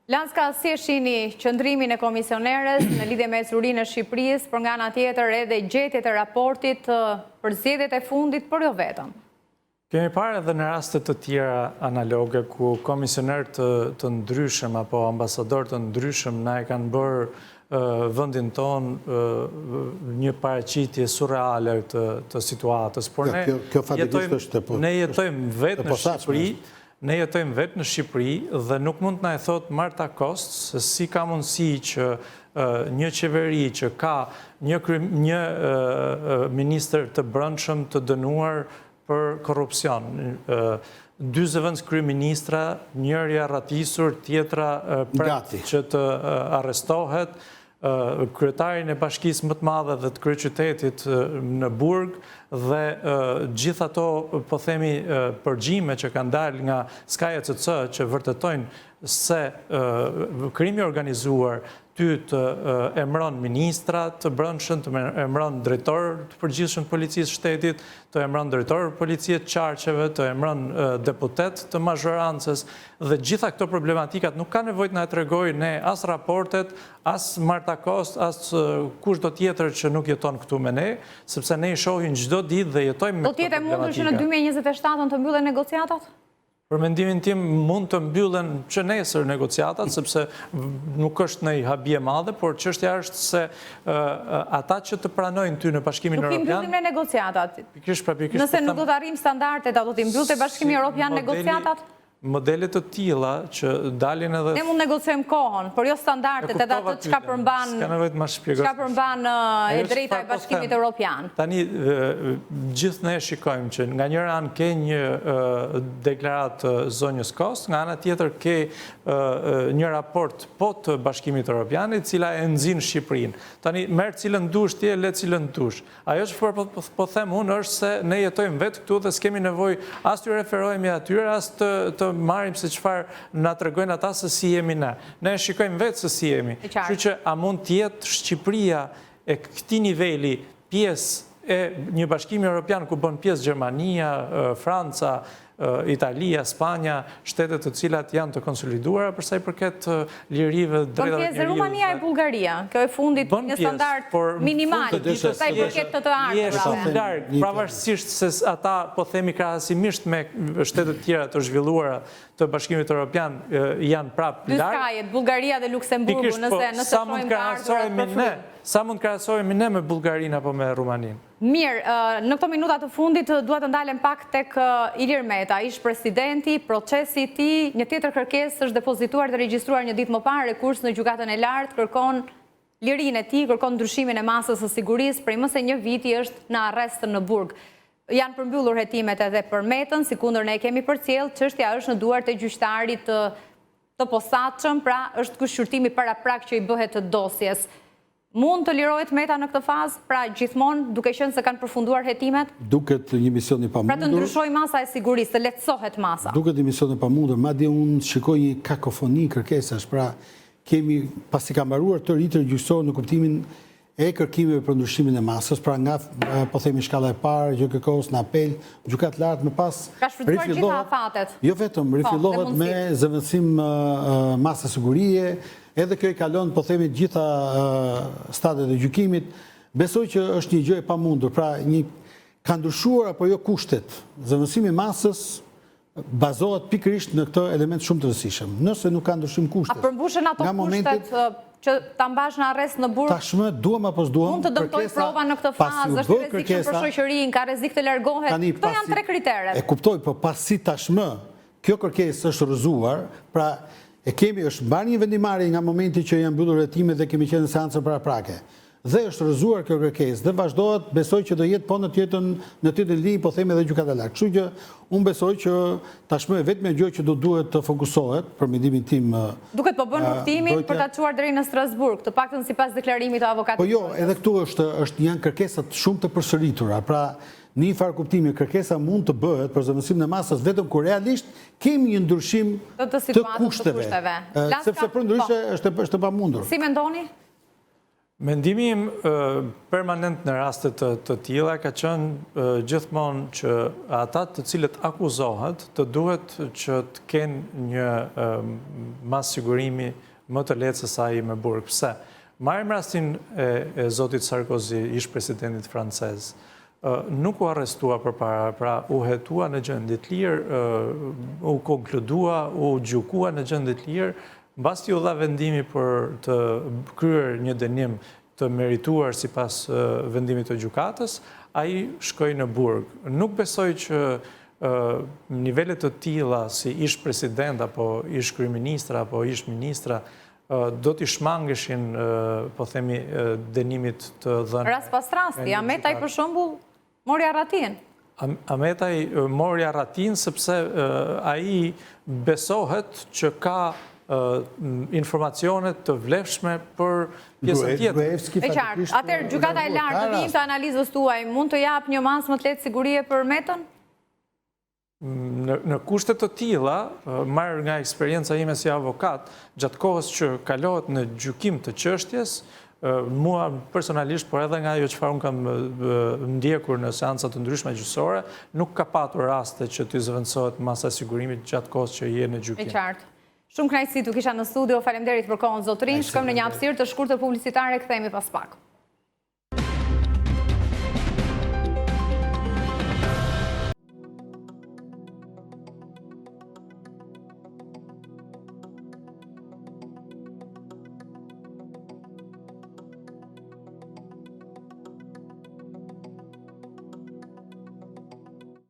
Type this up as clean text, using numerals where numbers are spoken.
Lanska, si e shihni qëndrimin e komisioneres në lidhje me ecurinë e Shqipërisë, për nga ana tjetër edhe gjetjet e raportit për zgjedhjet e fundit, por jo vetëm? Kemi parë edhe në raste të tjera analoge ku komisioner të ndryshëm apo ambasador të ndryshëm na e kanë bërë vendin ton një paraqitje surreale të situatës. Por ne jetojmë vetë në Shqipëri. Ne jetojmë vetë në Shqipëri dhe nuk mund të na e thot Marta Kost se si ka mundësi që një qeveri që ka një ministër të brendshëm të dënuar për korrupsion, 2 zëvendës kryeministra, njëri arratisur, tjetra pret që të arrestohet, kryetarin e bashkisë më të madhe dhe të kryeqytetit në Burg dhe gjithë ato, po themi, përgjime që kanë dalë nga SKJCC që vërtetojnë se krimi organizuar ty të emron ministra të brendshëm, të emron drejtor të përgjithshëm të policisë shtetit, të emron drejtor të policisë të qarqeve, të emron deputet të mazhorancës dhe gjitha këto problematikat nuk ka nevojë na e tregojë ne as raportet, as Marta Kost, as kush do tjetër që nuk jeton këtu me ne, sepse ne i shohim çdo ditë dhe jetojmë me këto problematika. Do tjetë mundur që në 2027 të mbyllen negociatat? Për mendimin tim mund të mbyllen që nesër negociatat, sepse nuk është ndonjë habije madhe, por çështja është se ata që të pranojnë ty në Bashkimin Evropian. Nuk i mbyllim në negociatat. Nëse nuk do të arrijmë standardet, do të mbyllte Bashkimi Evropian negociatat? Modelet të tilla që dalin edhe... Ne mund negociojmë kohën, por jo standardet edhe atë çka përmban e drejta e Bashkimit Evropian. Tani, gjithë ne shikojmë që nga njëra anë ke një deklaratë zonjës Kost, nga ana tjetër ke një raport po të Bashkimit Evropian, e cila e nxin Shqipërinë. Tani, merr cilën dush ti, le cilën dush. Ajo që po them unë është se ne jetojmë vetë këtu dhe s'kemi nevojë as të referohemi atyre, as të marrim se çfarë na tregojnë ata se si jemi ne. Ne shikojmë vetë se si jemi. Kështu që a mund të jetë Shqipëria e këtij niveli pjesë e një bashkimi evropian ku bën pjesë Gjermania, Franca, Italia, Spanja, shtetet të cilat janë të konsoliduara për sa i përket lirive, drejtave të njerëzit. Pjesë Rumania e Bullgaria, kjo e fundit një standard minimal për sa i përket të ardhurave. Shumë larg, pavarësisht se ata po themi krahasimisht me shtetet tjera të zhvilluara të Bashkimit Evropian janë prapë larg. Dy skajet, Bullgaria dhe Luksemburgu, nëse shohim të ardhurat. Sa mund krahasohemi ne me Bullgarinë apo me Rumaninë? Mirë, në këto minuta të fundit duhet të ndalem pak tek Ilir Meta, ish presidenti, procesi i tij, një tjetër kërkesë është depozituar dhe regjistruar një ditë më parë, rekurs në gjykatën e lartë, kërkon lirinë e tij, kërkon ndryshimin e masës së sigurisë, prej më se një viti është në arrest në Burg. Janë përmbyllur hetimet edhe për Metën, sikundër ne e kemi përcjell, çështja është në duart e gjyqtarit të posaçëm, pra është kushqyrtimi paraprak që i bëhet të dosjes. Mund të lirohet Meta në këtë fazë, pra gjithmonë duke qenë se kanë përfunduar hetimet? Duket një mision i pamundur. Pra të ndryshojë masa e sigurisë, të lehtësohet masa. Duket një mision i pamundur, madje unë shikoj një kakofoni kërkesash, pra kemi pasi ka mbaruar të ritër gjyqësor në kuptimin e kërkimeve për ndryshimin e masës, pra nga po themi shkalla e parë, GKK-s në apel, gjykatë lartë më pas ka shfrytzuar gjitha afatet. Jo vetëm, rifillohet me zëvendësim masa sigurie, edhe kjo i kalon, po themi, gjitha stadet e gjykimit. Besoj që është një gjë e pamundur, pra ka ndryshuar apo jo kushtet. Zëvendësimi masës bazohet pikërisht në këtë element shumë të rëndësishëm. Nëse nuk ka ndryshim kushtet. A përmbushen ato kushtet që ta mbash në arrest në Burg? Tashmë duam apo s'duam. Mund të dëmtoj prova në këtë fazë, është rrezikshëm për shoqërinë, ka rrezik të largohet. Këto janë 3 kriteret. E kuptoj, po pasi tashmë kjo kërkesë është rrëzuar, pra e kemi është mbarë një vendimarrje nga momenti që janë mbyllur hetimet dhe kemi qenë në seancën paraprake. Dhe është rrëzuar kjo kërkesë dhe vazhdohet, besoj që do jetë po në tjetër linjë, po themi edhe gjykata e lartë. Kështu që unë besoj që tashmë vetëm gjë që duhet të fokusohet për mendimin tim. Duket po bën luftimin për ta çuar deri në Strasburg, të paktën sipas deklarimit të avokatit. Po jo, edhe këtu janë kërkesat shumë të përsëritura, pra në një farë kuptimi kërkesa mund të bëhet për zëvendësimin e masës vetëm kur realisht kemi një ndryshim të kushteve. Sepse përndryshe është e pamundur. Si mendoni? Mendimi im permanent në rastet të tilla ka qenë gjithmonë që ata të cilët akuzohet të duhet që të kenë një mas sigurimi më të lehtë se sa i me burg. Pse? Marrim rastin e zotit Sarkozy, ish presidentit francez. Nuk u arrestua përpara, pra u hetua në gjendje të lirë, u konkludua, u gjykua në gjendje të lirë. Mbasi u dha vendimi për të kryer një dënim të merituar sipas vendimit të gjykatës, ai shkoi në burg. Nuk besoj që nivelet të tilla si ish president apo ish kryeministra apo ish ministra do t'i shmangeshin, po themi, dënimit të dhënë. Rast pas rasti, Ametaj për shembull mori arratin. Ametaj mori arratin sepse ai besohet që ka informacionet të vlefshme për pjesën tjetër. E qartë, atëherë gjykata e lartë të vijim të analizës tuaj mund të jap një mas më të lehtë sigurie për Metën? Në kushtet të tilla, marrë nga eksperienca ime si avokat, gjatë kohës që kalohet në gjykim të çështjes, mua personalisht, por edhe nga ajo çfarë unë kam ndjekur në seanca të ndryshme gjyqësore, nuk ka patur raste që t'i zëvendësohet masa e sigurimit gjatë kohës që je në gjykim. E qartë. Shumë kënaqësi tu kisha në studio. Faleminderit për kohën zotërin. Shkojmë në një hapësirë të shkurtër publicitare, kthehemi pas pak.